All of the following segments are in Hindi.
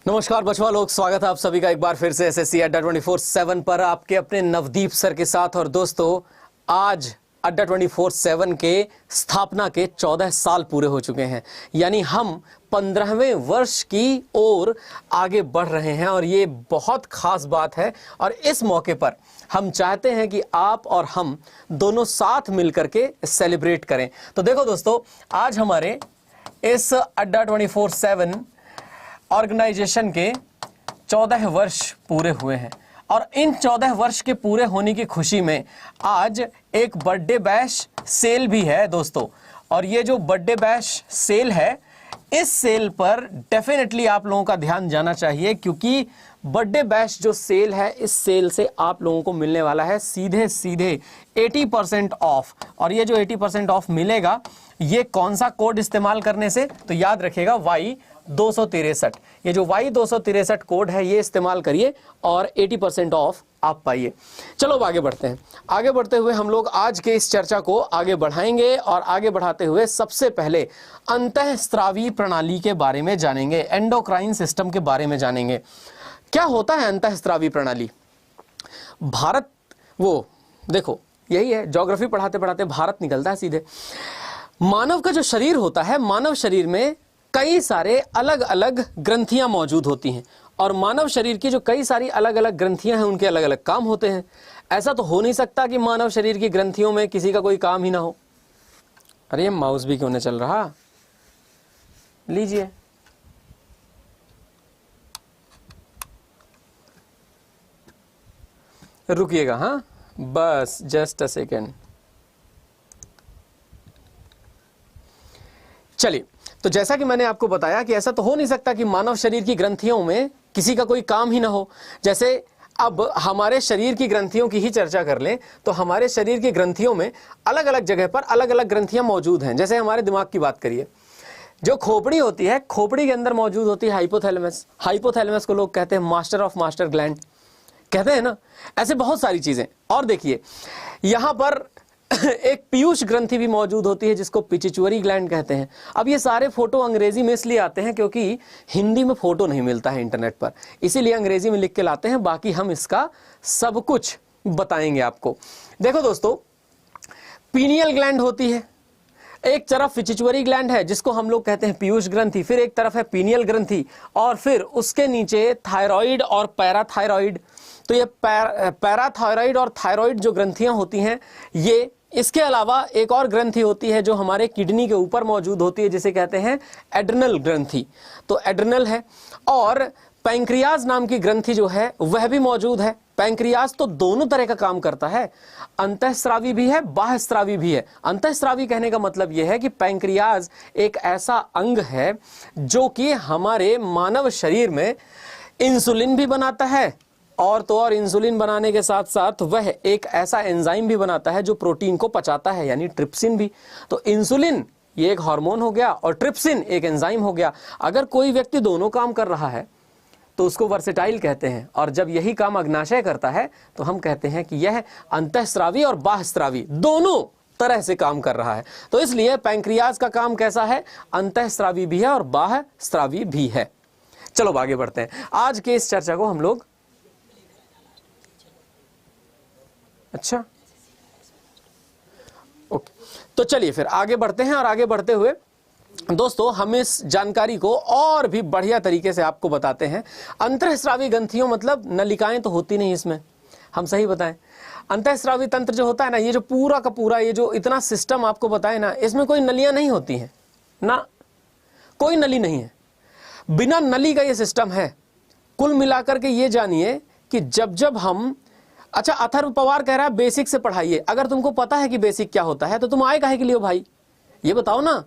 नमस्कार बचवा लोग, स्वागत है आप सभी का एक बार फिर से एसएससी अड्डा 24/7 पर आपके अपने नवदीप सर के साथ। और दोस्तों, आज अड्डा 24/7 के स्थापना के 14 साल पूरे हो चुके हैं, यानी हम 15वें वर्ष की ओर आगे बढ़ रहे हैं और ये बहुत खास बात है। और इस मौके पर हम चाहते हैं कि आप और हम दोनों साथ मिलकर के सेलिब्रेट करें। तो देखो दोस्तों, आज हमारे इस अड्डा 24/7 ऑर्गेनाइजेशन के 14 वर्ष पूरे हुए हैं और इन 14 वर्ष के पूरे होने की खुशी में आज एक बर्थडे बैश सेल भी है दोस्तों। और ये जो बर्थडे बैश सेल है, इस सेल पर डेफिनेटली आप लोगों का ध्यान जाना चाहिए, क्योंकि बर्थडे बैश जो सेल है, इस सेल से आप लोगों को मिलने वाला है सीधे सीधे 80% ऑफ। और ये जो 80% ऑफ मिलेगा, ये कौन सा कोड इस्तेमाल करने से, तो याद रखिएगा Y263। ये जो Y263 कोड है, ये इस्तेमाल करिए और 80% ऑफ आप पाइए। चलो अब आगे बढ़ते हैं। आगे बढ़ते हुए हम लोग आज के इस चर्चा को आगे बढ़ाएंगे और आगे बढ़ाते हुए सबसे पहले अंतःस्रावी प्रणाली के बारे में जानेंगे, एंडोक्राइन सिस्टम के बारे में जानेंगे। क्या होता है अंतःस्रावी प्रणाली? भारत, वो देखो यही है, ज्योग्राफी पढ़ाते पढ़ाते भारत निकलता है सीधे। मानव का जो शरीर होता है, मानव शरीर में कई सारे अलग अलग ग्रंथियां मौजूद होती हैं और मानव शरीर की जो कई सारी अलग अलग ग्रंथियां हैं, उनके अलग अलग काम होते हैं। ऐसा तो हो नहीं सकता कि मानव शरीर की ग्रंथियों में किसी का कोई काम ही ना हो। अरे ये माउस भी क्यों नहीं चल रहा? लीजिए, रुकिएगा, हाँ बस जस्ट अ सेकेंड। चलिए, तो जैसा कि मैंने आपको बताया कि ऐसा तो हो नहीं सकता कि मानव शरीर की ग्रंथियों में किसी का कोई काम ही ना हो। जैसे अब हमारे शरीर की ग्रंथियों की ही चर्चा कर लें, तो हमारे शरीर की ग्रंथियों में अलग अलग जगह पर अलग अलग ग्रंथियां मौजूद हैं। जैसे हमारे दिमाग की बात करिए, जो खोपड़ी होती है, खोपड़ी के अंदर मौजूद होती है हाइपोथैलेमस। हाइपोथैलेमस को लोग कहते हैं मास्टर ऑफ मास्टर ग्लैंड, कहते हैं ना। ऐसे बहुत सारी चीजें। और देखिए, यहां पर एक पीयूष ग्रंथि भी मौजूद होती है, जिसको पिट्यूटरी ग्लैंड कहते हैं। अब ये सारे फोटो अंग्रेजी में इसलिए आते हैं क्योंकि हिंदी में फोटो नहीं मिलता है इंटरनेट पर, इसीलिए अंग्रेजी में लिख के लाते हैं। बाकी हम इसका सब कुछ बताएंगे आपको। देखो दोस्तों, पीनियल ग्लैंड होती है, एक तरफ पिट्यूटरी ग्लैंड है जिसको हम लोग कहते हैं पीयूष ग्रंथि, फिर एक तरफ है पीनियल ग्रंथि, और फिर उसके नीचे थायराइड और पैराथायराइड। तो ये पैराथायराइड और थायराइड जो ग्रंथियां होती हैं, ये इसके अलावा एक और ग्रंथि होती है जो हमारे किडनी के ऊपर मौजूद होती है, जिसे कहते हैं एड्रिनल ग्रंथि। तो एड्रिनल है। और पैंक्रियाज नाम की ग्रंथि जो है वह भी मौजूद है। पैंक्रियाज तो दोनों तरह का काम करता है, अंतःस्रावी भी है, बाह्यस्रावी भी है। अंतःस्रावी कहने का मतलब यह है कि पैंक्रियाज एक ऐसा अंग है जो कि हमारे मानव शरीर में इंसुलिन भी बनाता है, और तो और इंसुलिन बनाने के साथ साथ वह एक ऐसा एंजाइम भी बनाता है जो प्रोटीन को पचाता है, यानी ट्रिप्सिन भी। तो इंसुलिन ये एक हार्मोन हो गया और ट्रिप्सिन एक एंजाइम हो गया। अगर कोई व्यक्ति दोनों काम कर रहा है तो उसको वर्सेटाइल कहते हैं, और जब यही काम अग्नाशय करता है तो हम कहते हैं कि यह अंतःस्रावी और बाह्यस्रावी दोनों तरह से काम कर रहा है। तो इसलिए पैंक्रियाज का काम कैसा है? अंतःस्रावी भी है और बाह्यस्रावी भी है। चलो आगे बढ़ते हैं। आज के इस चर्चा को हम लोग, अच्छा ओके, तो चलिए फिर आगे बढ़ते हैं। और आगे बढ़ते हुए दोस्तों, हम इस जानकारी को और भी बढ़िया तरीके से आपको बताते हैं। अंतःस्रावी ग्रंथियों मतलब नलिकाएं तो होती नहीं इसमें, हम सही बताएं। अंतःस्रावी तंत्र जो होता है ना, ये जो पूरा का पूरा ये जो इतना सिस्टम आपको बताए ना, इसमें कोई नलियां नहीं होती हैं ना, कोई नली नहीं है, बिना नली का ये सिस्टम है। कुल मिलाकर के ये जानिए कि जब जब हम, अच्छा अथर्व पवार कह रहा है बेसिक से पढ़ाइए। अगर तुमको पता है कि बेसिक क्या होता है तो तुम आए काहे के लिए हो भाई, ये बताओ ना।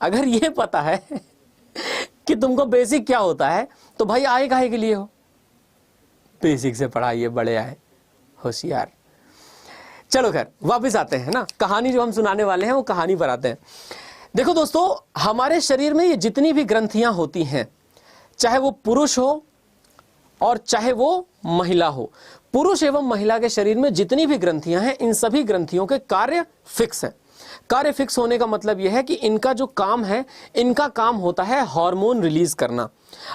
अगर ये पता है कि तुमको बेसिक क्या होता है तो भाई आए काहे के लिए हो? बेसिक से पढ़ाइए, बड़े आए होशियार। चलो खैर वापस आते हैं ना, कहानी जो हम सुनाने वाले हैं वो कहानी पर आते हैं। देखो दोस्तों, हमारे शरीर में ये जितनी भी ग्रंथियां होती हैं, चाहे वो पुरुष हो और चाहे वो महिला हो, पुरुष एवं महिला के शरीर में जितनी भी ग्रंथियां हैं, इन सभी ग्रंथियों के कार्य फिक्स हैं। कार्य फिक्स होने का मतलब यह है कि इनका जो काम है, इनका काम होता है हार्मोन रिलीज करना।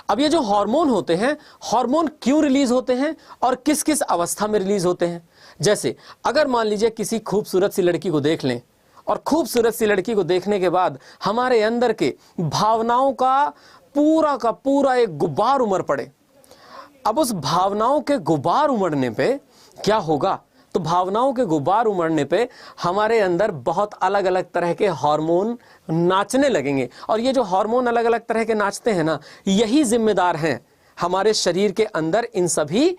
अब ये जो हार्मोन होते हैं, हार्मोन क्यों रिलीज होते हैं और किस किस अवस्था में रिलीज होते हैं। जैसे अगर मान लीजिए किसी खूबसूरत सी लड़की को देख लें और खूबसूरत सी लड़की को देखने के बाद हमारे अंदर के भावनाओं का पूरा एक गुब्बार उमड़ पड़े। अब उस भावनाओं के गुब्बार उमड़ने पे क्या होगा, तो भावनाओं के गुब्बार उमड़ने पे हमारे अंदर बहुत अलग अलग तरह के हार्मोन नाचने लगेंगे। और ये जो हार्मोन अलग अलग तरह के नाचते हैं ना, यही जिम्मेदार हैं हमारे शरीर के अंदर इन सभी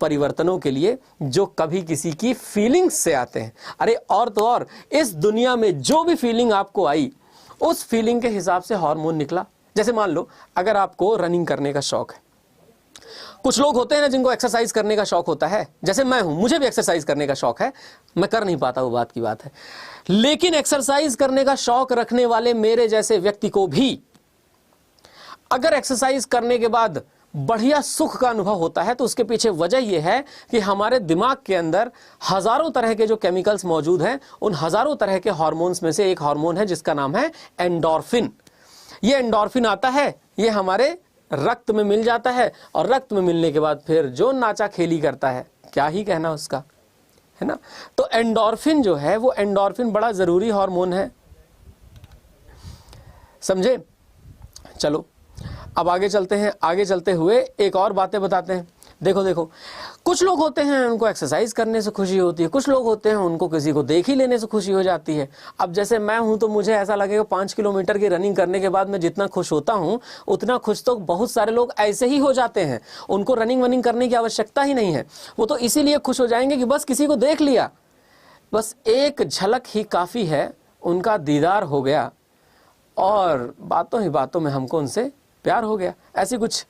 परिवर्तनों के लिए जो कभी किसी की फीलिंग्स से आते हैं। अरे और तो और, इस दुनिया में जो भी फीलिंग आपको आई, उस फीलिंग के हिसाब से हार्मोन निकला। जैसे मान लो अगर आपको रनिंग करने का शौक है, कुछ लोग होते हैं ना जिनको एक्सरसाइज करने का शौक होता है, जैसे मैं हूं, मुझे भी एक्सरसाइज करने का शौक है, मैं कर नहीं पाता, वो बात की बात है। लेकिन एक्सरसाइज करने का शौक रखने वाले मेरे जैसे व्यक्ति को भी अगर एक्सरसाइज करने के बाद बढ़िया सुख का अनुभव होता है, तो उसके पीछे वजह यह है कि हमारे दिमाग के अंदर हजारों तरह के जो केमिकल्स मौजूद हैं, उन हजारों तरह के हार्मोन्स में से एक हार्मोन है जिसका नाम है एंडोर्फिन। ये एंडोर्फिन आता है, ये हमारे रक्त में मिल जाता है और रक्त में मिलने के बाद फिर जो नाचा खेली करता है, क्या ही कहना उसका, है ना। तो एंडोर्फिन जो है, वो एंडोर्फिन बड़ा जरूरी हार्मोन है, समझे। चलो अब आगे चलते हैं। आगे चलते हुए एक और बातें बताते हैं। देखो कुछ लोग होते हैं उनको एक्सरसाइज करने से खुशी होती है, कुछ लोग होते हैं उनको किसी को देख ही लेने से खुशी हो जाती है। अब जैसे मैं हूं तो मुझे ऐसा लगेगा 5 किलोमीटर की रनिंग करने के बाद मैं जितना खुश होता हूं, उतना खुश तो बहुत सारे लोग ऐसे ही हो जाते हैं। उनको रनिंग वनिंग करने की आवश्यकता ही नहीं है, वो तो इसीलिए खुश हो जाएंगे कि बस किसी को देख लिया, बस एक झलक ही काफ़ी है, उनका दीदार हो गया और बातों ही बातों में हमको उनसे प्यार हो गया। ऐसी कुछ,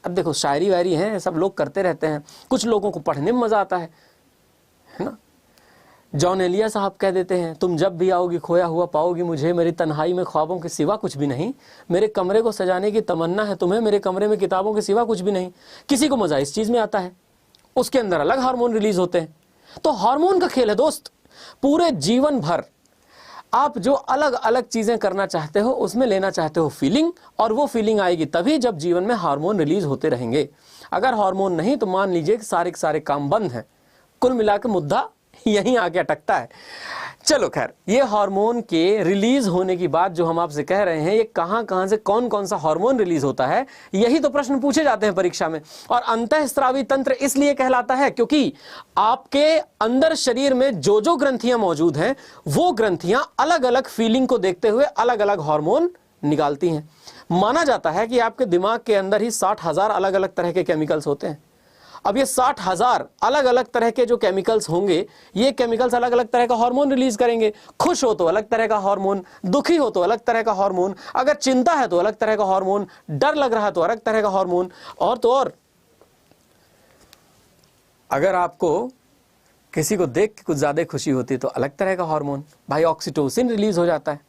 अब देखो शायरी वायरी है, सब लोग करते रहते हैं, कुछ लोगों को पढ़ने में मज़ा आता है ना। जॉन एलिया साहब कह देते हैं, तुम जब भी आओगी खोया हुआ पाओगी मुझे, मेरी तन्हाई में ख्वाबों के सिवा कुछ भी नहीं, मेरे कमरे को सजाने की तमन्ना है तुम्हें, मेरे कमरे में किताबों के सिवा कुछ भी नहीं। किसी को मज़ा इस चीज़ में आता है, उसके अंदर अलग हार्मोन रिलीज होते हैं। तो हार्मोन का खेल है दोस्त। पूरे जीवन भर आप जो अलग अलग चीजें करना चाहते हो, उसमें लेना चाहते हो फीलिंग, और वो फीलिंग आएगी तभी जब जीवन में हार्मोन रिलीज होते रहेंगे। अगर हार्मोन नहीं तो मान लीजिए कि सारे के सारे काम बंद हैं। कुल मिलाकर मुद्दा यहीं आके अटकता है। चलो खैर, ये हार्मोन के रिलीज होने की बात जो हम आपसे कह रहे हैं, ये कहां से कौन कौन सा हार्मोन रिलीज होता है, यही तो प्रश्न पूछे जाते हैं परीक्षा में। और अंतःस्रावी तंत्र इसलिए कहलाता है क्योंकि आपके अंदर शरीर में जो जो ग्रंथियां मौजूद हैं, वो ग्रंथियां अलग अलग फीलिंग को देखते हुए अलग अलग हार्मोन निकालती हैं। माना जाता है कि आपके दिमाग के अंदर ही 60,000 अलग अलग तरह के केमिकल्स होते हैं। अब ये 60,000 अलग अलग तरह के जो केमिकल्स होंगे, ये केमिकल्स अलग अलग तरह का हार्मोन रिलीज करेंगे। खुश हो तो अलग तरह का हार्मोन, दुखी हो तो अलग तरह का हार्मोन, अगर चिंता है तो अलग तरह का हार्मोन, डर लग रहा है तो अलग तरह का हार्मोन, और तो और अगर आपको किसी को देख के कुछ ज्यादा खुशी होती है तो अलग तरह का हार्मोन, भाई ऑक्सीटोसिन रिलीज हो जाता है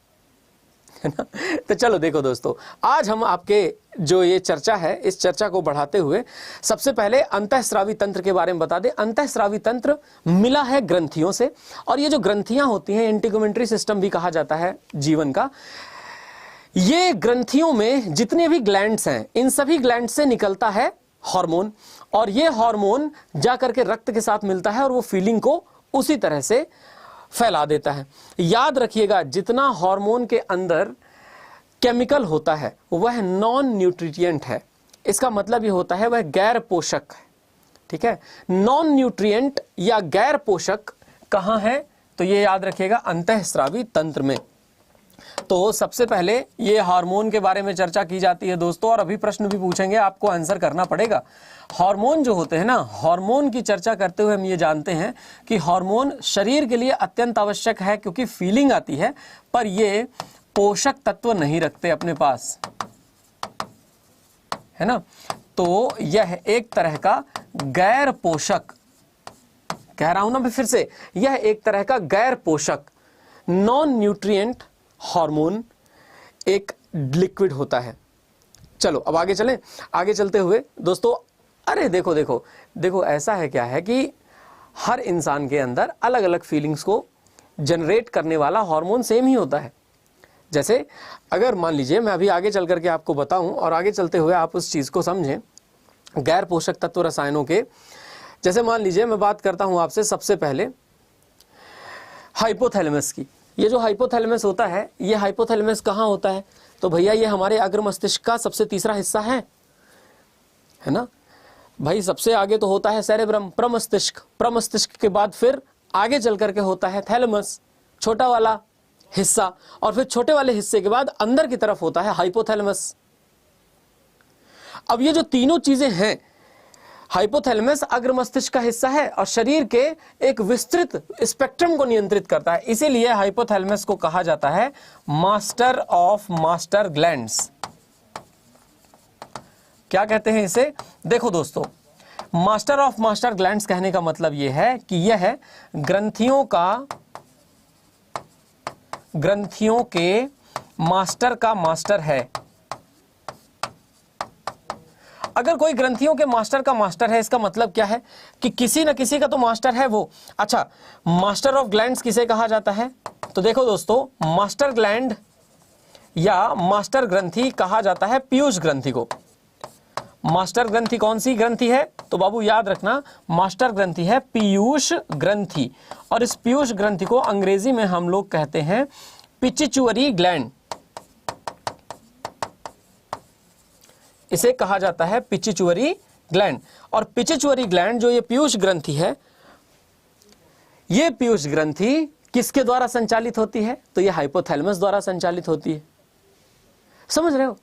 ना। तो चलो देखो दोस्तों, आज हम आपके जो ये चर्चा है, इस चर्चा को बढ़ाते हुए सबसे पहले अंतःस्रावी तंत्र के बारे में बता दें। अंतःस्रावी तंत्र मिला है ग्रंथियों से, और ये जो ग्रंथियां होती हैं, इंटीग्युमेंट्री सिस्टम भी कहा जाता है जीवन का। ये ग्रंथियों में जितने भी ग्लैंड्स हैं, इन सभी ग्लैंड से निकलता है हार्मोन, और ये हार्मोन जाकर के रक्त के साथ मिलता है और वो फीलिंग को उसी तरह से फैला देता है। याद रखिएगा, जितना हार्मोन के अंदर केमिकल होता है वह नॉन न्यूट्रिएंट है। इसका मतलब ये होता है वह गैर पोषक है, ठीक है। नॉन न्यूट्रिएंट या गैर पोषक कहाँ है, तो ये याद रखिएगा अंतःस्रावी तंत्र में। तो सबसे पहले ये हार्मोन के बारे में चर्चा की जाती है दोस्तों, और अभी प्रश्न भी पूछेंगे, आपको आंसर करना पड़ेगा। हार्मोन जो होते हैं ना, हार्मोन की चर्चा करते हुए हम ये जानते हैं कि हार्मोन शरीर के लिए अत्यंत आवश्यक है क्योंकि फीलिंग आती है, पर ये पोषक तत्व नहीं रखते अपने पास, है ना। तो यह एक तरह का गैर पोषक, कह रहा हूं ना मैं फिर से, यह एक तरह का गैर पोषक नॉन न्यूट्रिएंट हार्मोन एक लिक्विड होता है। चलो अब आगे चलें। आगे चलते हुए दोस्तों, अरे देखो देखो देखो, ऐसा है क्या है कि हर इंसान के अंदर अलग अलग फीलिंग्स को जनरेट करने वाला हार्मोन सेम ही होता है। जैसे अगर मान लीजिए मैं अभी आगे चल करके आपको बताऊं और आगे चलते हुए आप उस चीज़ को समझें, गैर पोषक तत्व रसायनों के, जैसे मान लीजिए मैं बात करता हूं आपसे सबसे पहले हाइपोथैलेमस की। ये जो हाइपोथैलेमस होता है, ये हाइपोथैलेमस कहाँ होता है? तो भैया ये हमारे अग्र मस्तिष्क का सबसे तीसरा हिस्सा है ना भाई। सबसे आगे तो होता है सेरेब्रम, प्रमस्तिष्क, प्रमस्तिष्क के बाद फिर आगे चल करके होता है थैलेमस, छोटा वाला हिस्सा, और फिर छोटे वाले हिस्से के बाद अंदर की तरफ होता है हाइपोथैलेमस। अब ये जो तीनों चीजें हैं, हाइपोथैलेमस अग्र मस्तिष्क का हिस्सा है और शरीर के एक विस्तृत स्पेक्ट्रम को नियंत्रित करता है, इसीलिए हाइपोथैलेमस को कहा जाता है मास्टर ऑफ मास्टर ग्लैंड्स। क्या कहते हैं इसे? देखो दोस्तों, मास्टर ऑफ मास्टर ग्लैंड्स कहने का मतलब यह है कि यह ग्रंथियों के मास्टर का मास्टर है। अगर कोई ग्रंथियों के मास्टर का मास्टर है, इसका मतलब क्या है कि किसी न किसी का तो मास्टर है वो। अच्छा, मास्टर ऑफ ग्लैंड्स किसे कहा जाता है? तो देखो दोस्तों, मास्टर ग्लैंड या मास्टर ग्रंथि कहा जाता है पीयूष ग्रंथि को। मास्टर ग्रंथि कौन सी ग्रंथि है? तो बाबू याद रखना, मास्टर ग्रंथि है पीयूष ग्रंथि, और इस पीयूष ग्रंथि को अंग्रेजी में हम लोग कहते हैं पिट्यूटरी ग्लैंड। इसे कहा जाता है पिट्यूटरी ग्लैंड। और पिट्यूटरी ग्लैंड जो ये पीयूष ग्रंथि है, ये पीयूष ग्रंथि किसके द्वारा संचालित होती है? तो ये हाइपोथैलेमस द्वारा संचालित होती है। समझ रहे हो?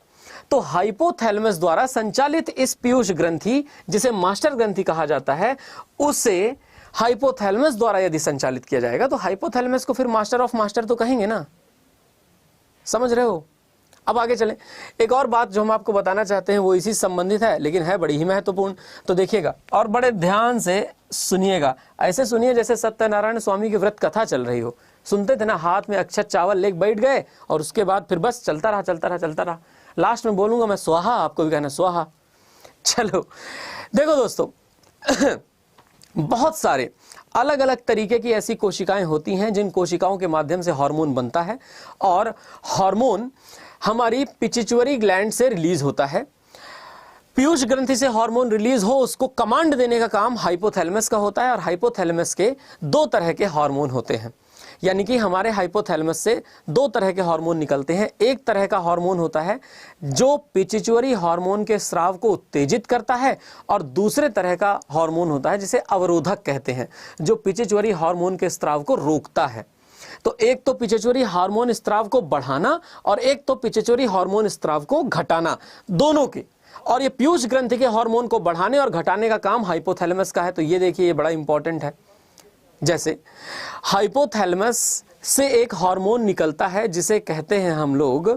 तो हाइपोथैलेमस द्वारा संचालित इस पीयूष ग्रंथि, जिसे मास्टर ग्रंथि कहा जाता है, उसे हाइपोथैलेमस द्वारा यदि संचालित किया जाएगा तो हाइपोथैलेमस को फिर मास्टर ऑफ मास्टर तो कहेंगे ना। समझ रहे हो? अब आगे चलें। एक और बात जो हम आपको बताना चाहते हैं वो इसी से संबंधित है, लेकिन है बड़ी ही महत्वपूर्ण। तो देखिएगा और बड़े ध्यान से सुनिएगा। ऐसे सुनिए जैसे सत्यनारायण स्वामी की व्रत कथा चल रही हो। सुनते थे ना, हाथ में अक्षत चावल लेके बैठ गए और उसके बाद फिर बस चलता रहा चलता रहा चलता रहा। लास्ट में बोलूंगा मैं स्वाहा, आपको भी कहना स्वाहा। चलो देखो दोस्तों, बहुत सारे अलग अलग तरीके की ऐसी कोशिकाएं होती हैं जिन कोशिकाओं के माध्यम से हार्मोन बनता है, और हार्मोन हमारी पिट्यूटरी ग्लैंड से रिलीज होता है। पीयूष ग्रंथि से हार्मोन रिलीज हो, उसको कमांड देने का काम हाइपोथैलेमस का होता है। और हाइपोथैलेमस के दो तरह के हार्मोन होते हैं, यानी कि हमारे हाइपोथैलेमस से दो तरह के हार्मोन निकलते हैं। एक तरह का हार्मोन होता है जो पिट्यूटरी हार्मोन के स्राव को उत्तेजित करता है, और दूसरे तरह का हार्मोन होता है जिसे अवरोधक कहते हैं, जो पिट्यूटरी हार्मोन के स्राव को रोकता है। तो एक तो पिट्यूटरी हार्मोन स्राव को बढ़ाना और एक तो पिट्यूटरी हार्मोन स्राव को घटाना, दोनों के। और ये पीयूष ग्रंथि के हार्मोन को बढ़ाने और घटाने का काम हाइपोथैलेमस का है। तो ये देखिए, ये बड़ा इंपॉर्टेंट है। जैसे हाइपोथैलेमस से एक हार्मोन निकलता है जिसे कहते हैं हम लोग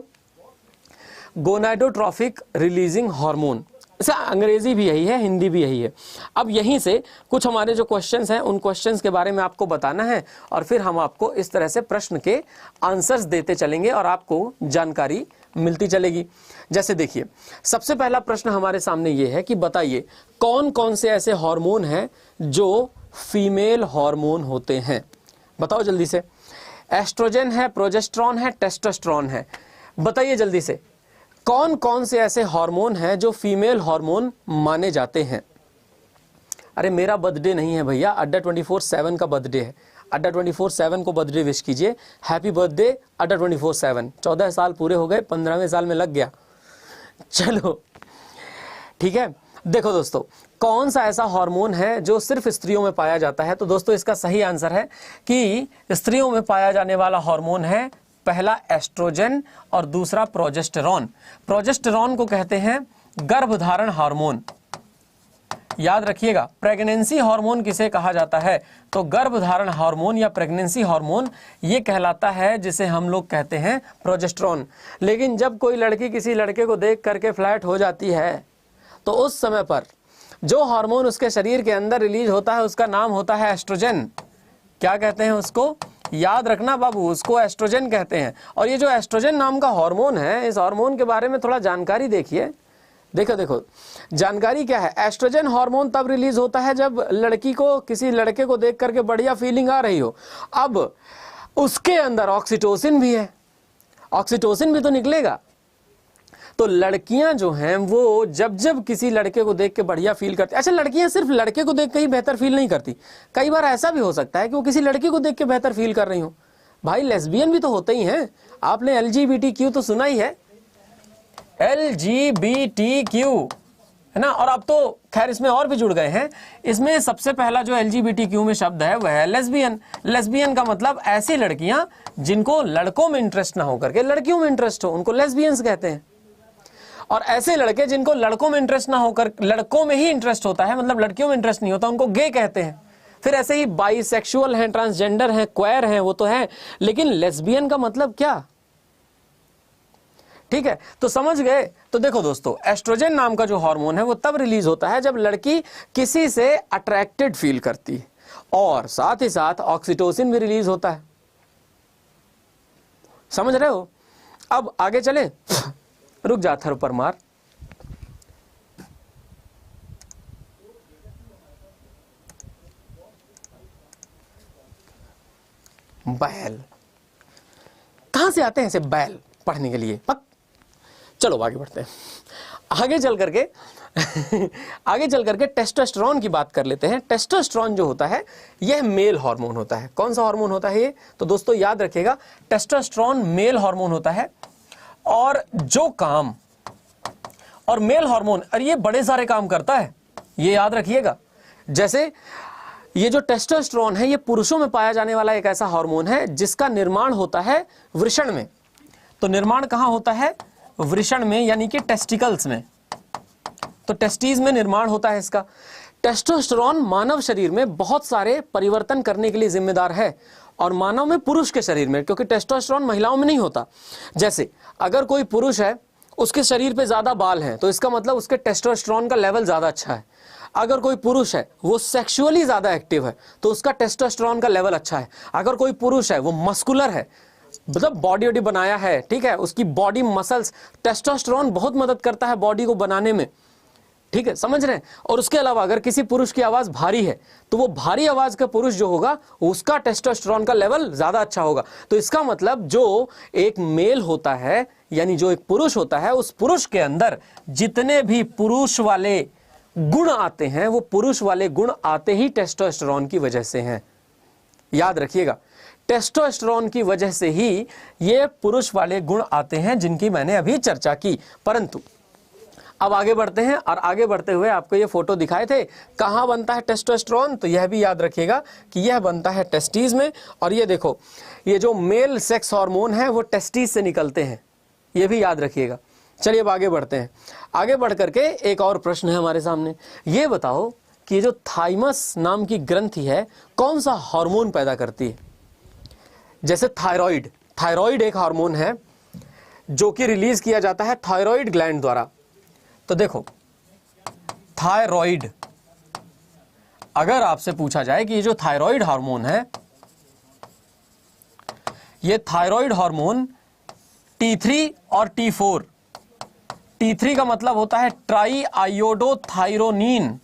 गोनाडोट्रोफिक रिलीजिंग हार्मोन। इसे अंग्रेजी भी यही है, हिंदी भी यही है। अब यहीं से कुछ हमारे जो क्वेश्चंस हैं उन क्वेश्चंस के बारे में आपको बताना है, और फिर हम आपको इस तरह से प्रश्न के आंसर्स देते चलेंगे और आपको जानकारी मिलती चलेगी। जैसे देखिए, सबसे पहला प्रश्न हमारे सामने ये है कि बताइए कौन कौन से ऐसे हार्मोन हैं जो फीमेल हार्मोन होते हैं? बताओ जल्दी से। एस्ट्रोजन है, प्रोजेस्टेरॉन है, टेस्टोस्टेरोन है। बताइए जल्दी से, कौन कौन से ऐसे हार्मोन हैं जो फीमेल हार्मोन माने जाते हैं? अरे मेरा बर्थडे नहीं है भैया, अड्डा 24/7 का बर्थडे है। अड्डा 24/7 को बर्थडे विश कीजिए। हैप्पी बर्थडे अड्डा 24/7। 14 साल पूरे हो गए, 15वें साल में लग गया। चलो ठीक है। देखो दोस्तों, कौन सा ऐसा हार्मोन है जो सिर्फ स्त्रियों में पाया जाता है? तो दोस्तों इसका सही आंसर है कि स्त्रियों में पाया जाने वाला हार्मोन है पहला एस्ट्रोजन और दूसरा प्रोजेस्टेरॉन। प्रोजेस्टेरॉन को कहते हैं गर्भधारण हार्मोन। याद रखिएगा, प्रेगनेंसी हार्मोन किसे कहा जाता है? तो गर्भधारण हार्मोन या प्रेगनेंसी हार्मोन ये कहलाता है जिसे हम लोग कहते हैं प्रोजेस्टेरॉन। लेकिन जब कोई लड़की किसी लड़के को देख करके फ्लैट हो जाती है तो उस समय पर जो हार्मोन उसके शरीर के अंदर रिलीज होता है उसका नाम होता है एस्ट्रोजन। क्या कहते हैं उसको? याद रखना बाबू, उसको एस्ट्रोजन कहते हैं। और ये जो एस्ट्रोजन नाम का हार्मोन है, इस हार्मोन के बारे में थोड़ा जानकारी देखिए। देखो जानकारी क्या है। एस्ट्रोजन हार्मोन तब रिलीज होता है जब लड़की को किसी लड़के को देख करके बढ़िया फीलिंग आ रही हो। अब उसके अंदर ऑक्सीटोसिन भी है, ऑक्सीटोसिन भी तो निकलेगा। तो लड़कियां जो हैं वो जब जब किसी लड़के को देख के बढ़िया फील करती, अच्छा लड़कियां सिर्फ लड़के को देख के ही बेहतर फील नहीं करती, कई बार ऐसा भी हो सकता है कि वो किसी लड़की को देख के बेहतर फील कर रही हो। भाई लेस्बियन भी तो होते ही हैं, आपने LGBTQ तो सुना ही है, LGBTQ है ना। और अब तो खैर इसमें और भी जुड़ गए हैं। इसमें सबसे पहला जो LGBTQ में शब्द है वह है लेस्बियन। लेस्बियन का मतलब ऐसी लड़कियां जिनको लड़कों में इंटरेस्ट ना हो करके लड़कियों में इंटरेस्ट हो, उनको लेस्बियंस कहते हैं। और ऐसे लड़के जिनको लड़कों में इंटरेस्ट ना होकर लड़कों में ही इंटरेस्ट होता है, मतलब लड़कियों में इंटरेस्ट नहीं होता, उनको गे कहते हैं। फिर ऐसे ही बाइसेक्सुअल हैं, ट्रांसजेंडर हैं, क्वेयर हैं, वो तो है, लेकिन लेस्बियन का मतलब क्या? ठीक है, तो समझ गए। तो देखो दोस्तों, एस्ट्रोजन नाम का जो हार्मोन है वो तब रिलीज होता है जब लड़की किसी से अट्रैक्टेड फील करती है, और साथ ही साथ ऑक्सीटोसिन भी रिलीज होता है। समझ रहे हो? अब आगे चले, रुक जा थर पर मार। बैल कहां से आते हैं ऐसे बैल पढ़ने के लिए? पक चलो आगे बढ़ते हैं। आगे चल करके आगे चल करके टेस्टोस्टेरोन की बात कर लेते हैं। टेस्टोस्टेरोन जो होता है यह मेल हार्मोन होता है। कौन सा हार्मोन होता है ये? तो दोस्तों याद रखिएगा, टेस्टोस्टेरोन मेल हार्मोन होता है। और जो काम, और मेल हार्मोन, और ये बड़े सारे काम करता है, ये याद रखिएगा। जैसे ये जो टेस्टोस्टेरोन है ये पुरुषों में पाया जाने वाला एक ऐसा हार्मोन है जिसका निर्माण होता है वृषण में। तो निर्माण कहां होता है? वृषण में, यानी कि टेस्टिकल्स में। तो टेस्टिस में निर्माण होता है इसका। टेस्टोस्टेरोन मानव शरीर में बहुत सारे परिवर्तन करने के लिए जिम्मेदार है, और मानव में, पुरुष के शरीर में, क्योंकि टेस्टोस्टेरोन महिलाओं में नहीं होता। जैसे अगर कोई पुरुष है, उसके शरीर पे ज्यादा बाल हैं, तो इसका मतलब उसके टेस्टोस्टेरोन का लेवल ज्यादा अच्छा है। अगर कोई पुरुष है वो सेक्सुअली ज्यादा एक्टिव है, तो उसका टेस्टोस्टेरोन का लेवल अच्छा है। अगर कोई पुरुष है वो मस्कुलर है, मतलब बॉडी बनाया है, ठीक है, उसकी बॉडी मसल्स, टेस्टोस्टेरोन बहुत मदद करता है बॉडी को बनाने में, ठीक है, समझ रहे हैं। और उसके अलावा अगर किसी पुरुष की आवाज भारी है, तो वो भारी आवाज का पुरुष जो होगा उसका टेस्टोस्टेरोन का लेवल ज्यादा अच्छा होगा। तो इसका मतलब जो एक मेल होता है, यानी जो एक पुरुष होता है, उस पुरुष के अंदर जितने भी पुरुष वाले गुण आते हैं, वो पुरुष वाले गुण आते ही टेस्टोस्टेरोन की वजह से हैं। याद रखिएगा, टेस्टोस्टेरोन की वजह से ही ये पुरुष वाले गुण आते हैं जिनकी मैंने अभी चर्चा की। परंतु अब आगे बढ़ते हैं, और आगे बढ़ते हुए आपको ये फोटो दिखाए थे, कहां बनता है टेस्टोस्टेरोन? तो यह भी याद रखिएगा कि यह बनता है टेस्टिस में। और ये देखो, ये जो मेल सेक्स हार्मोन है वो टेस्टिस से निकलते हैं, ये भी याद रखिएगा। चलिए अब आगे बढ़ते हैं। आगे बढ़ करके एक और प्रश्न है हमारे सामने, ये बताओ कि ये जो थाइमस नाम की ग्रंथि है कौन सा हार्मोन पैदा करती है? जैसे थायराइड, थायराइड एक हार्मोन है जो कि रिलीज किया जाता है थायराइड ग्लैंड द्वारा। तो देखो, थायराइड, अगर आपसे पूछा जाए कि ये जो थायराइड हार्मोन है, ये थायराइड हार्मोन T3 और T4, T3 का मतलब होता है ट्राई आयोडोथायरोनिन,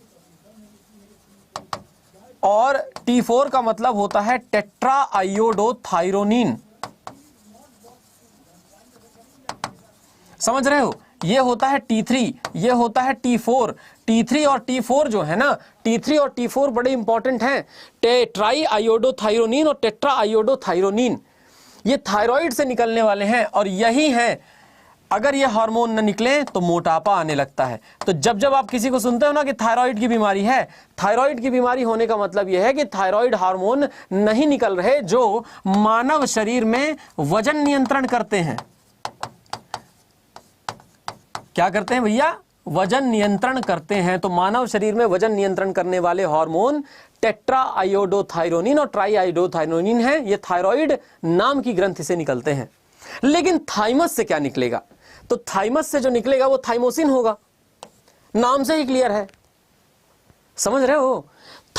और T4 का मतलब होता है टेट्रा आयोडोथायरोनिन। समझ रहे हो? ये होता है T3, ये होता है T4। T3 और T4 जो है ना, T3 और T4 बड़े इंपॉर्टेंट हैं। ट्राई आयोडोथायरोनिन और टेट्रा आयोडोथायरोनिन ये थायराइड से निकलने वाले हैं, और यही हैं, अगर ये हार्मोन न निकले तो मोटापा आने लगता है। तो जब जब आप किसी को सुनते हो ना कि थायराइड की बीमारी है, थायराइड की बीमारी होने का मतलब यह है कि थायराइड हार्मोन नहीं निकल रहे जो मानव शरीर में वजन नियंत्रण करते हैं। क्या करते हैं भैया? वजन नियंत्रण करते हैं। तो मानव शरीर में वजन नियंत्रण करने वाले हार्मोन टेट्रा आयोडोथायरोनिन और ट्राई आयोडोथायरोनिन है, ये थायराइड नाम की ग्रंथि से निकलते हैं। लेकिन थाइमस से क्या निकलेगा? तो थाइमस से जो निकलेगा वो थाइमोसिन होगा, नाम से ही क्लियर है। समझ रहे हो?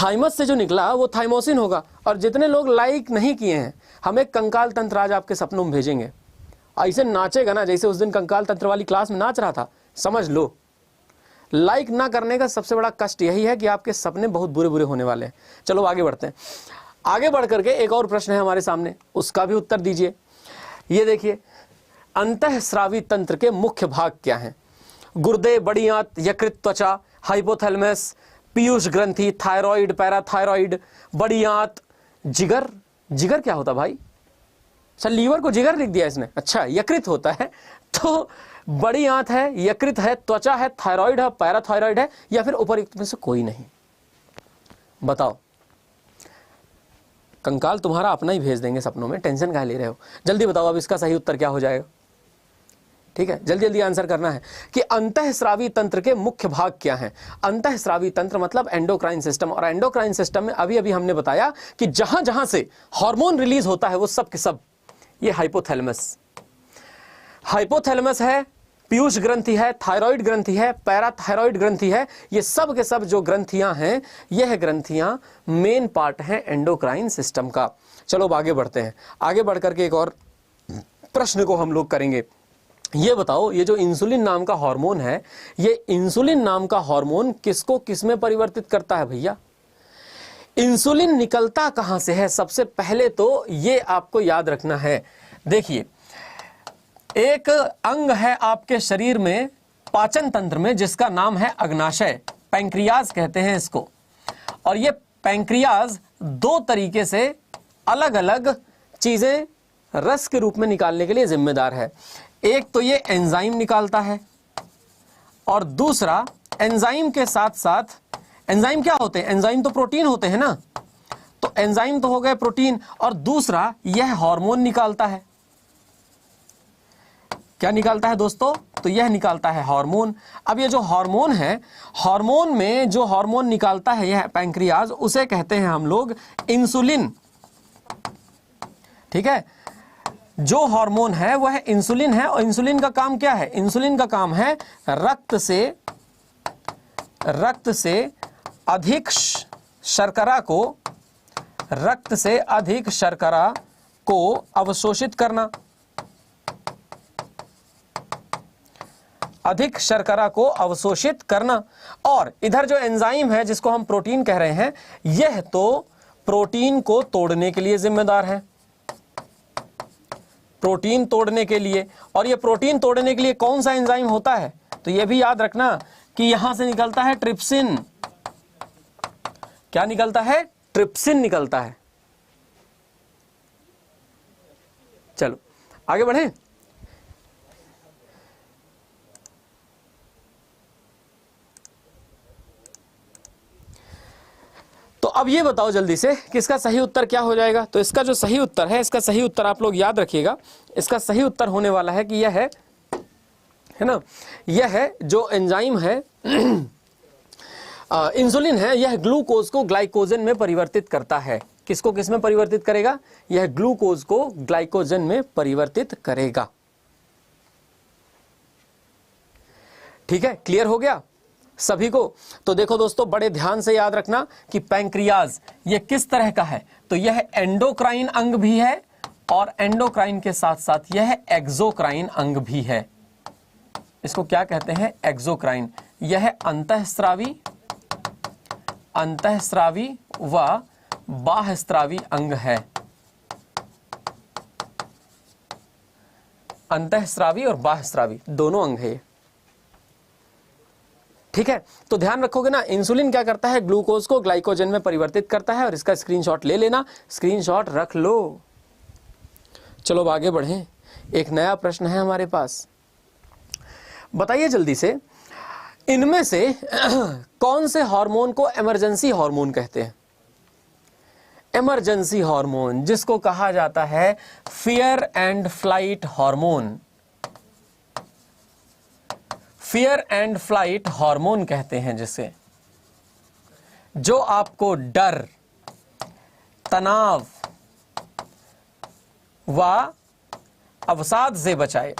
थाइमस से जो निकला वो थाइमोसिन होगा। और जितने लोग लाइक नहीं किए हैं, हम एक कंकाल तंत्र आज आपके सपनों में भेजेंगे, ऐसे नाचेगा ना जैसे उस दिन कंकाल तंत्र वाली क्लास में नाच रहा था, समझ लो। लाइक ना करने का सबसे बड़ा कष्ट यही है कि आपके सपने बहुत बुरे बुरे होने वाले हैं। चलो आगे बढ़ते हैं। आगे बढ़ करके एक और प्रश्न है हमारे सामने, उसका भी उत्तर दीजिए। ये देखिए, अंतःस्रावी तंत्र के मुख्य भाग क्या हैं? गुर्दे, बड़ी आंत, यकृत, त्वचा, हाइपोथैलेमस, पीयूष ग्रंथि, थायराइड, पैराथायराइड, बड़ी आंत, जिगर। जिगर क्या होता भाई? अच्छा, लीवर को जिगर लिख दिया इसने। अच्छा, यकृत होता है। तो बड़ी आंत है, यकृत है, त्वचा है, थायराइड है, पैराथायराइड है, या फिर उपरोक्त में से कोई नहीं? बताओ। कंकाल तुम्हारा अपना ही भेज देंगे सपनों में, टेंशन काहे ले रहे हो? जल्दी बताओ अब इसका सही उत्तर क्या हो जाएगा। ठीक है, जल्दी जल्दी आंसर करना है कि अंतःस्रावी तंत्र के मुख्य भाग क्या हैं। अंतःस्रावी तंत्र मतलब एंडोक्राइन सिस्टम, और एंडोक्राइन सिस्टम में अभी अभी हमने बताया कि जहां जहां से हार्मोन रिलीज होता है वो सब के सब ये हाइपोथैलेमस है, पीयूष ग्रंथि है, थायराइड ग्रंथि है, पैराथायराइड ग्रंथि है। ये सब के सब जो ग्रंथियां हैं, यह ग्रंथियां मेन पार्ट हैं एंडोक्राइन सिस्टम का। चलो अब आगे बढ़ते हैं। आगे बढ़ करके एक और प्रश्न को हम लोग करेंगे। ये बताओ, ये जो इंसुलिन नाम का हार्मोन है, ये इंसुलिन नाम का हार्मोन किसको किस में परिवर्तित करता है भैया? इंसुलिन निकलता कहां से है? सबसे पहले तो ये आपको याद रखना है। देखिए, एक अंग है आपके शरीर में, पाचन तंत्र में, जिसका नाम है अग्नाशय, पैंक्रियाज कहते हैं इसको। और ये पैंक्रियाज दो तरीके से अलग अलग चीजें रस के रूप में निकालने के लिए जिम्मेदार है। एक तो ये एंजाइम निकालता है, और दूसरा एंजाइम के साथ साथ, एंजाइम क्या होते हैं? एंजाइम तो प्रोटीन होते हैं ना, तो एंजाइम तो हो गए प्रोटीन, और दूसरा यह हार्मोन निकालता है। क्या निकालता है दोस्तों? तो यह निकालता है हार्मोन। अब ये जो हार्मोन है, हार्मोन में जो हार्मोन निकालता है यह पैंक्रियाज, उसे कहते हैं हम लोग इंसुलिन। ठीक है, जो हार्मोन है वह इंसुलिन है। और इंसुलिन का काम क्या है? इंसुलिन का काम है रक्त से अधिक शर्करा को अवशोषित करना, अधिक शर्करा को अवशोषित करना। और इधर जो एंजाइम है, जिसको हम प्रोटीन कह रहे हैं, यह तो प्रोटीन को तोड़ने के लिए जिम्मेदार है, प्रोटीन तोड़ने के लिए। और ये प्रोटीन तोड़ने के लिए कौन सा एंजाइम होता है? तो ये भी याद रखना कि यहां से निकलता है ट्रिप्सिन। क्या निकलता है? ट्रिप्सिन निकलता है। चलो आगे बढ़ें। तो अब ये बताओ जल्दी से कि इसका सही उत्तर क्या हो जाएगा। तो इसका जो सही उत्तर है, इसका सही उत्तर आप लोग याद रखिएगा, इसका सही उत्तर होने वाला है कि यह है ना, यह है जो एंजाइम है इंसुलिन है, यह ग्लूकोज को ग्लाइकोजन में परिवर्तित करता है। किसको किस में परिवर्तित करेगा? यह ग्लूकोज को ग्लाइकोजन में परिवर्तित करेगा। ठीक है, क्लियर हो गया सभी को? तो देखो दोस्तों, बड़े ध्यान से याद रखना कि पैंक्रियाज ये किस तरह का है। तो यह एंडोक्राइन अंग भी है, और एंडोक्राइन के साथ साथ यह एक्सोक्राइन अंग भी है। इसको क्या कहते हैं? एक्सोक्राइन। यह अंतःस्रावी व बाह्यस्रावी अंग है। अंतःस्रावी और बाह्यस्रावी दोनों अंग है। ठीक है, तो ध्यान रखोगे ना, इंसुलिन क्या करता है? ग्लूकोज को ग्लाइकोजन में परिवर्तित करता है। और इसका स्क्रीनशॉट ले लेना, स्क्रीनशॉट रख लो। चलो अब आगे बढ़ें। एक नया प्रश्न है हमारे पास। बताइए जल्दी से, इनमें से कौन से हार्मोन को इमरजेंसी हार्मोन कहते हैं? इमरजेंसी हार्मोन, जिसको कहा जाता है fear and flight hormone. Fear and flight hormone कहते हैं जिसे, जो आपको डर, तनाव व अवसाद से बचाए।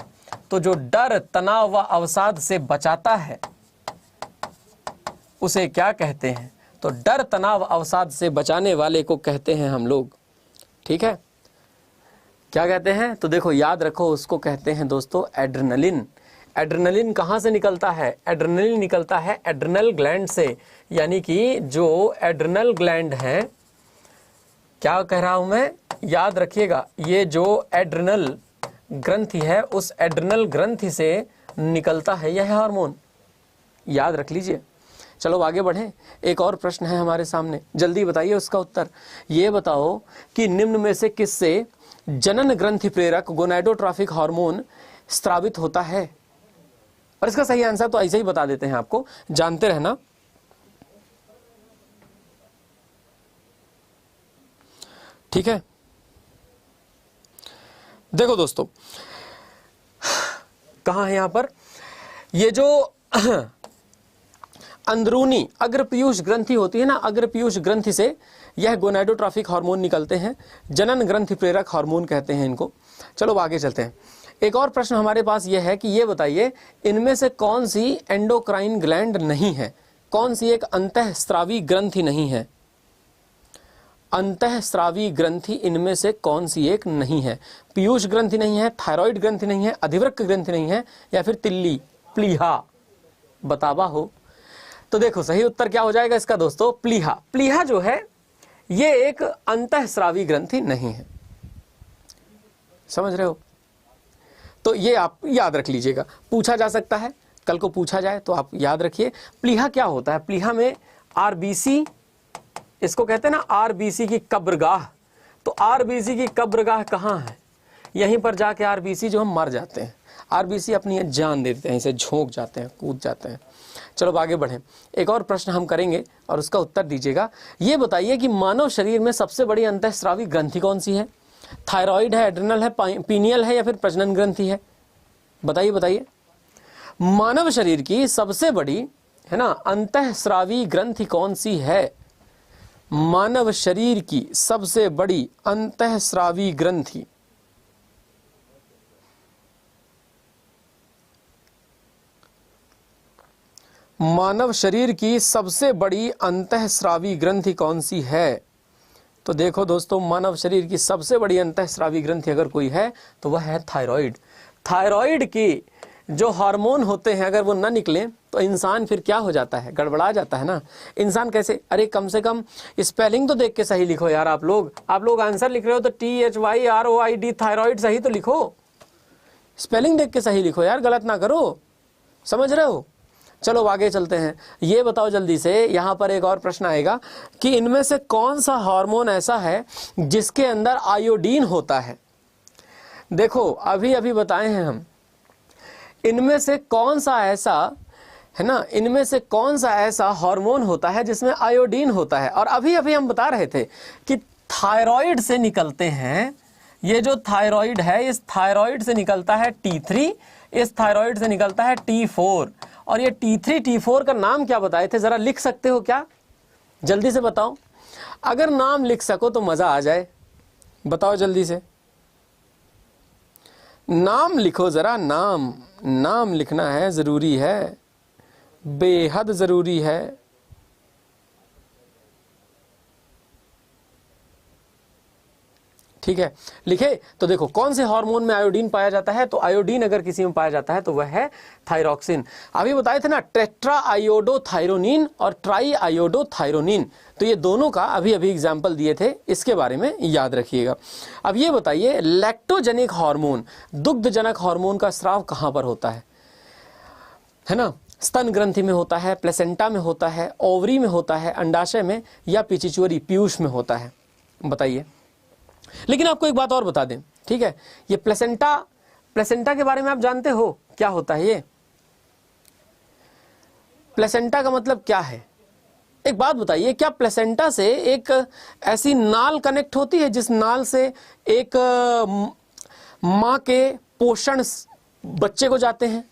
तो जो डर, तनाव व अवसाद से बचाता है उसे क्या कहते हैं? तो डर, तनाव, अवसाद से बचाने वाले को कहते हैं हम लोग। ठीक है, क्या कहते हैं? तो देखो याद रखो, उसको कहते हैं दोस्तों एड्रेनलिन। एड्रेनलिन कहाँ से निकलता है? एड्रेनलिन निकलता है एड्रेनल ग्लैंड से। यानी कि जो एड्रेनल ग्लैंड है क्या कह रहा हूं मैं, याद रखिएगा, ये जो एड्रिनल ग्रंथि है उस एड्रिनल ग्रंथि से निकलता है यह हार्मोन, याद रख लीजिए। चलो आगे बढ़ें, एक और प्रश्न है हमारे सामने, जल्दी बताइए उसका उत्तर। ये बताओ कि निम्न में से किससे जनन ग्रंथि प्रेरक गोनाडोट्रोफिक हार्मोन स्रावित होता है? और इसका सही आंसर तो ऐसे ही बता देते हैं आपको, जानते रहना। ठीक है, देखो दोस्तों, कहां है यहां पर, ये जो अंदरूनी अग्रपीयूष ग्रंथि होती है ना, अग्रपीयूष ग्रंथि से यह गोनाडोट्रोफिक हार्मोन निकलते हैं, जनन ग्रंथि प्रेरक हार्मोन कहते हैं इनको। चलो आगे चलते हैं। एक और प्रश्न हमारे पास यह है कि ये बताइए इनमें से कौन सी एंडोक्राइन ग्लैंड नहीं है, कौन सी एक अंतःस्रावी ग्रंथि नहीं है, अंतःस्रावी ग्रंथि इनमें से कौन सी एक नहीं है? पीयूष ग्रंथि नहीं है, थायराइड ग्रंथि नहीं है, अधिवृक्क ग्रंथि नहीं है, या फिर तिल्ली प्लीहा, बतावा हो। तो देखो सही उत्तर क्या हो जाएगा इसका दोस्तों, प्लीहा। प्लीहा जो है ये एक अंतःस्रावी ग्रंथि नहीं है, समझ रहे हो? तो ये आप याद रख लीजिएगा, पूछा जा सकता है, कल को पूछा जाए तो आप याद रखिए। प्लीहा क्या होता है, प्लीहा में आरबीसी, इसको कहते हैं ना आरबीसी की कब्रगाह, तो आरबीसी की कब्रगाह कहाँ है? यहीं पर जाके आरबीसी जो हम मर जाते हैं, आरबीसी अपनी जान दे देते हैं, इसे झोंक जाते हैं, कूद जाते हैं। चलो आगे बढ़ें, एक और प्रश्न हम करेंगे और उसका उत्तर दीजिएगा। ये बताइए कि मानव शरीर में सबसे बड़ी अंतःस्रावी ग्रंथि कौन सी है? थायराइड है, एड्रिनल है, पीनियल है, या फिर प्रजनन ग्रंथि है? बताइए बताइए। मानव शरीर की सबसे बड़ी है ना अंतःस्रावी ग्रंथि कौन सी है? मानव शरीर की सबसे बड़ी अंतःस्रावी ग्रंथि, मानव शरीर की सबसे बड़ी अंतःस्रावी ग्रंथि कौन सी है? तो देखो दोस्तों, मानव शरीर की सबसे बड़ी अंतःस्रावी ग्रंथि अगर कोई है तो वह है थायराइड। थायराइड की जो हार्मोन होते हैं अगर वो ना निकले तो इंसान फिर क्या हो जाता है, गड़बड़ा जाता है ना। इंसान कैसे, अरे कम से कम स्पेलिंग तो देख के सही लिखो यार। आप लोग आंसर लिख रहे हो तो THYROID थायराइड सही तो लिखो, स्पेलिंग देख के सही लिखो यार, गलत ना करो, समझ रहे हो? चलो आगे चलते हैं। ये बताओ जल्दी से, यहाँ पर एक और प्रश्न आएगा कि इनमें से कौन सा हार्मोन ऐसा है जिसके अंदर आयोडीन होता है? देखो अभी अभी बताए हैं हम, इनमें से कौन सा ऐसा है ना, इनमें से कौन सा ऐसा हार्मोन होता है जिसमें आयोडीन होता है? और अभी अभी हम बता रहे थे कि थायराइड से निकलते हैं, ये जो थायराइड है इस थायराइड से निकलता है T3, इस थायराइड से निकलता है T4, और ये T3 T4 का नाम क्या बताए थे, जरा लिख सकते हो क्या? जल्दी से बताओ, अगर नाम लिख सको तो मजा आ जाए, बताओ जल्दी से, नाम लिखो जरा, नाम लिखना है, जरूरी है, बेहद जरूरी है। ठीक है, लिखे तो देखो कौन से हार्मोन में आयोडीन पाया जाता है, तो आयोडीन अगर किसी में पाया जाता है तो वह है थायरॉक्सिन। अभी बताए थे ना टेट्रा आयोडोथायरोनिन और ट्राई आयोडोथायरोनिन, तो ये दोनों का अभी अभी एग्जाम्पल दिए थे, इसके बारे में याद रखिएगा। अब ये बताइए लैक्टोजेनिक हार्मोन, दुग्धजनक हार्मोन का स्राव कहाँ पर होता है ना? स्तन ग्रंथि में होता है, प्लेसेंटा में होता है, ओवरी में होता है, अंडाशय में, या पिचिचुअरी पीयूष में होता है? बताइए। लेकिन आपको एक बात और बता दें, ठीक है, ये प्लेसेंटा के बारे में आप जानते हो क्या होता है? ये प्लेसेंटा का मतलब क्या है? एक बात बताइए, क्या प्लेसेंटा से एक ऐसी नाल कनेक्ट होती है जिस नाल से एक मां के पोषण बच्चे को जाते हैं?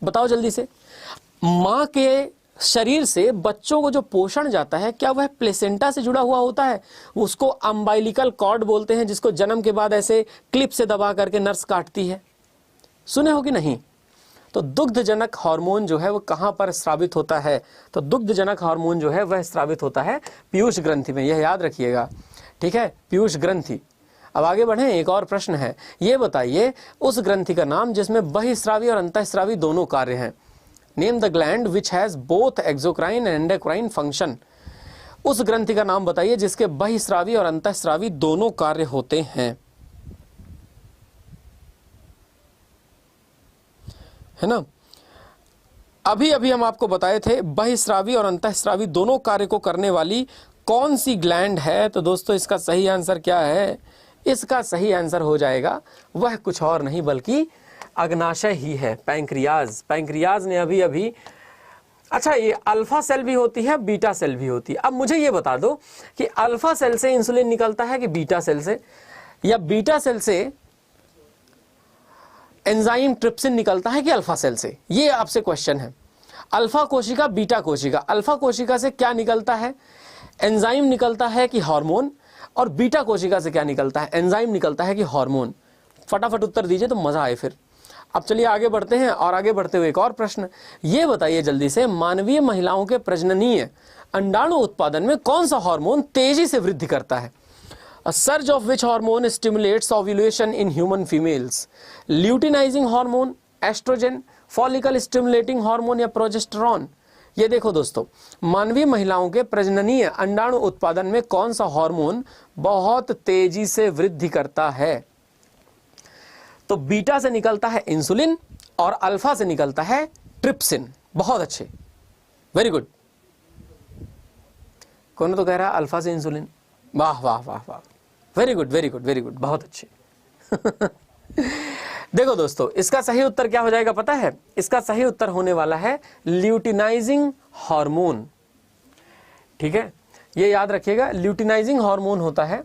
बताओ जल्दी से, मां के शरीर से बच्चों को जो पोषण जाता है क्या वह प्लेसेंटा से जुड़ा हुआ होता है? उसको अम्बाइलिकल कॉर्ड बोलते हैं, जिसको जन्म के बाद ऐसे क्लिप से दबा करके नर्स काटती है, सुने हो कि नहीं? तो दुग्धजनक हार्मोन जो है वो कहां पर स्रावित होता है? तो दुग्धजनक हार्मोन जो है वह स्रावित होता है पीयूष ग्रंथि में, यह याद रखिएगा, ठीक है, पीयूष ग्रंथि। अब आगे बढ़ें, एक और प्रश्न है, ये बताइए उस ग्रंथि का नाम जिसमें बहिस्रावी और अंतःस्रावी दोनों कार्य हैं। Name the gland which has both exocrine and endocrine function. उस ग्रंथि का नाम बताइए जिसके बहिस्रावी और अंतःस्रावी दोनों कार्य होते हैं, है ना। अभी अभी हम आपको बताए थे बहिस्रावी और अंतःस्रावी दोनों कार्य को करने वाली कौन सी ग्लैंड है। तो दोस्तों इसका सही आंसर क्या है? इसका सही आंसर हो जाएगा वह कुछ और नहीं बल्कि अग्नाशय ही है, पैंक्रियाज। पैंक्रियाज ने अभी अभी, अच्छा ये अल्फा सेल भी होती है, बीटा सेल भी होती है। अब मुझे ये बता दो कि अल्फा सेल से इंसुलिन निकलता है कि बीटा सेल से, या बीटा सेल से एंजाइम ट्रिप्सिन निकलता है कि अल्फा सेल से? ये आपसे क्वेश्चन है। अल्फा कोशिका, बीटा कोशिका, अल्फा कोशिका से क्या निकलता है? एंजाइम निकलता है कि हार्मोन? और बीटा कोशिका से क्या निकलता है? एंजाइम निकलता है कि हार्मोन? फटाफट उत्तर दीजिए तो मजा आए फिर। अब चलिए आगे बढ़ते हैं, और आगे बढ़ते हुए एक और प्रश्न ये बताइए जल्दी से, मानवीय महिलाओं के प्रजननीय अंडाणु उत्पादन में कौन सा हार्मोन तेजी से वृद्धि करता है? A surge of which hormone stimulates ovulation in human females? Luteinizing hormone, estrogen, follicle stimulating hormone या प्रोजेस्टेरॉन? ये देखो दोस्तों, मानवीय महिलाओं के प्रजननीय अंडाणु उत्पादन में कौन सा हार्मोन बहुत तेजी से वृद्धि करता है? तो बीटा से निकलता है इंसुलिन और अल्फा से निकलता है ट्रिप्सिन। बहुत अच्छे, वेरी गुड। कौन तो कह रहा है अल्फा से इंसुलिन? वाह वाह वाह वाह, very good very good very good, बहुत अच्छे। देखो दोस्तों इसका सही उत्तर क्या हो जाएगा पता है? इसका सही उत्तर होने वाला है ल्यूटिनाइजिंग हार्मोन। ठीक है, ये याद रखिएगा, ल्यूटिनाइजिंग हार्मोन होता है।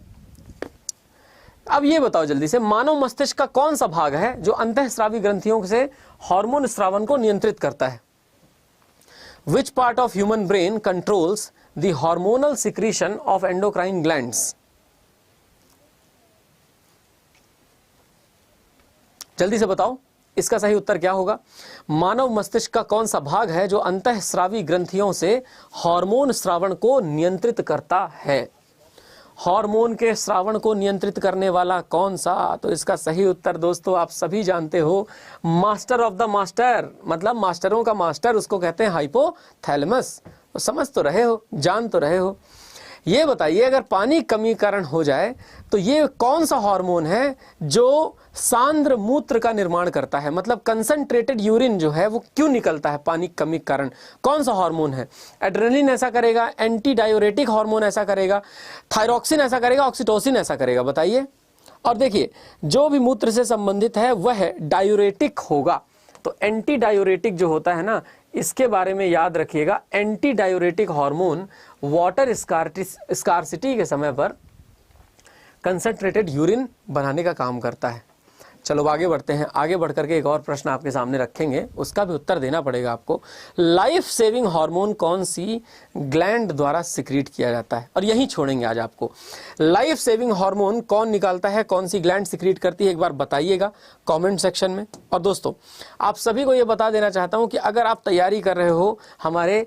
अब ये बताओ जल्दी से, मानव मस्तिष्क का कौन सा भाग है जो अंतःस्रावी ग्रंथियों से हार्मोन स्रावन को नियंत्रित करता है? Which part of human brain controls the hormonal secretion of endocrine glands? जल्दी से बताओ इसका सही उत्तर क्या होगा? मानव मस्तिष्क का कौन सा भाग है जो अंतःस्रावी ग्रंथियों से हार्मोन स्रावण को नियंत्रित करता है? हार्मोन के स्रावण को नियंत्रित करने वाला कौन सा? तो इसका सही उत्तर दोस्तों आप सभी जानते हो, मास्टर ऑफ द मास्टर, मतलब मास्टरों का मास्टर, उसको कहते हैं हाइपोथैलेमस। तो समझ तो रहे हो, जान तो रहे हो। ये बताइए अगर पानी कमीकरण हो जाए तो ये कौन सा हार्मोन है जो सांद्र मूत्र का निर्माण करता है? मतलब कंसंट्रेटेड यूरिन जो है वो क्यों निकलता है पानी कमी के कारण? कौन सा हार्मोन है? एड्रेनलिन ऐसा करेगा, एंटी डायूरेटिक हार्मोन ऐसा करेगा, थायरॉक्सिन ऐसा करेगा, ऑक्सीटोसिन ऐसा करेगा? बताइए। और देखिए जो भी मूत्र से संबंधित है वह डायूरेटिक होगा। तो एंटी डायूरेटिक जो होता है ना, इसके बारे में याद रखिएगा, anti diuretic hormone water scarcity के समय पर कंसंट्रेटेड यूरिन बनाने का काम करता है। चलो आगे बढ़ते हैं। आगे बढ़ करके एक और प्रश्न आपके सामने रखेंगे, उसका भी उत्तर देना पड़ेगा आपको। लाइफ सेविंग हार्मोन कौन सी ग्लैंड द्वारा सिक्रीट किया जाता है? और यही छोड़ेंगे आज आपको। लाइफ सेविंग हार्मोन कौन निकालता है, कौन सी ग्लैंड सिक्रीट करती है, एक बार बताइएगा कमेंट सेक्शन में। और दोस्तों आप सभी को ये बता देना चाहता हूं कि अगर आप तैयारी कर रहे हो हमारे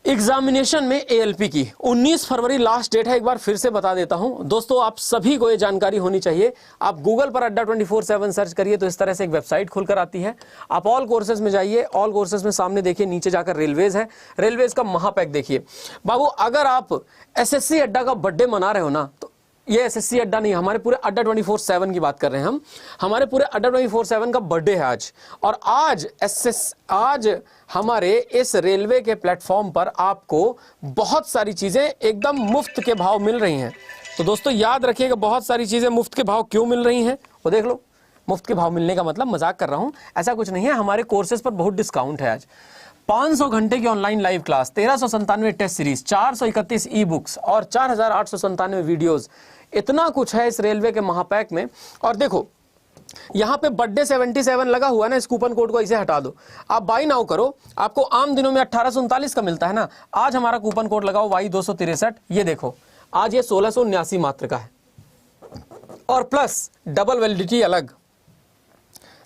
एग्जामिनेशन में एएलपी की, 19 फरवरी लास्ट डेट है, एक बार फिर से बता देता हूं दोस्तों, आप सभी को ये जानकारी होनी चाहिए। आप गूगल पर अड्डा 24/7 सर्च करिए तो इस तरह से एक वेबसाइट खुलकर आती है। आप ऑल कोर्सेज में जाइए, ऑल कोर्सेज में सामने देखिए, नीचे जाकर रेलवेज है, रेलवेज का महापैक देखिए। बाबू अगर आप एसएससी अड्डा का बर्थडे मना रहे हो ना, तो ये एसएससी अड्डा नहीं, हमारे पूरे अड्डा 24/7 की बात कर रहे हैं हम। हमारे पूरे अड्डा 24/7 का बर्थडे है आज, और आज हमारे इस रेलवे के प्लेटफॉर्म पर आपको बहुत सारी चीजें एकदम मुफ्त के भाव मिल रही हैं। तो दोस्तों याद रखिएगा, बहुत सारी चीजें मुफ्त के भाव क्यों मिल रही हैं वो देख लो। मुफ्त के भाव मिलने का मतलब, मजाक कर रहा हूं, ऐसा कुछ नहीं है, हमारे कोर्सेज पर बहुत डिस्काउंट है आज। 500 घंटे की online live class, 1397 test series, 431 e books और 4897 वीडियोस, इतना कुछ है इस रेलवे के महापैक में। और देखो यहां पे बर्थडे 77 लगा हुआ ना, इस कूपन कोड को इसे हटा दो, आप बाई नाउ करो। आपको आम दिनों में 1839 का मिलता है ना, आज हमारा कूपन कोड लगाओ Y263, ये देखो आज ये 1679 मात्र का है, और प्लस डबल वैलिडिटी अलग,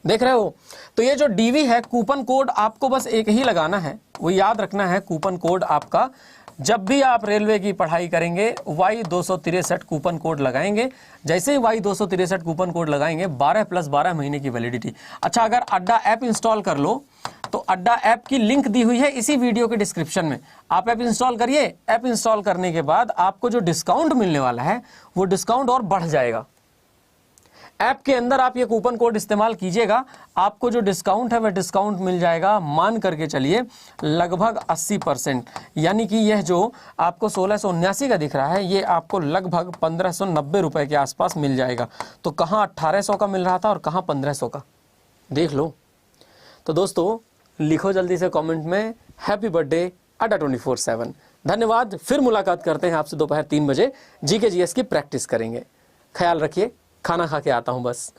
देख रहे हो। तो ये जो डीवी है, कूपन कोड आपको बस एक ही लगाना है, वो याद रखना है। कूपन कोड आपका जब भी आप रेलवे की पढ़ाई करेंगे Y263 कूपन कोड लगाएंगे। जैसे ही Y263 कूपन कोड लगाएंगे, 12 + 12 महीने की वैलिडिटी। अच्छा अगर अड्डा ऐप इंस्टॉल कर लो तो अड्डा ऐप की लिंक दी हुई है इसी वीडियो के डिस्क्रिप्शन में। आप ऐप इंस्टॉल करिए। ऐप इंस्टॉल करने के बाद आपको जो डिस्काउंट मिलने वाला है वो डिस्काउंट और बढ़ जाएगा। ऐप के अंदर आप ये कूपन कोड इस्तेमाल कीजिएगा, आपको जो डिस्काउंट है वह डिस्काउंट मिल जाएगा, मान करके चलिए लगभग 80%। यानी कि यह जो आपको 1679 का दिख रहा है ये आपको लगभग 1590 रुपए के आसपास मिल जाएगा। तो कहाँ 1800 का मिल रहा था और कहाँ 1500 का, देख लो। तो दोस्तों लिखो जल्दी से कमेंट में हैप्पी बर्थडे अड्डा 24/7। धन्यवाद। फिर मुलाकात करते हैं आपसे दोपहर 3 बजे। जीके जीएस की प्रैक्टिस करेंगे। ख्याल रखिए। खाना खा के आता हूं बस।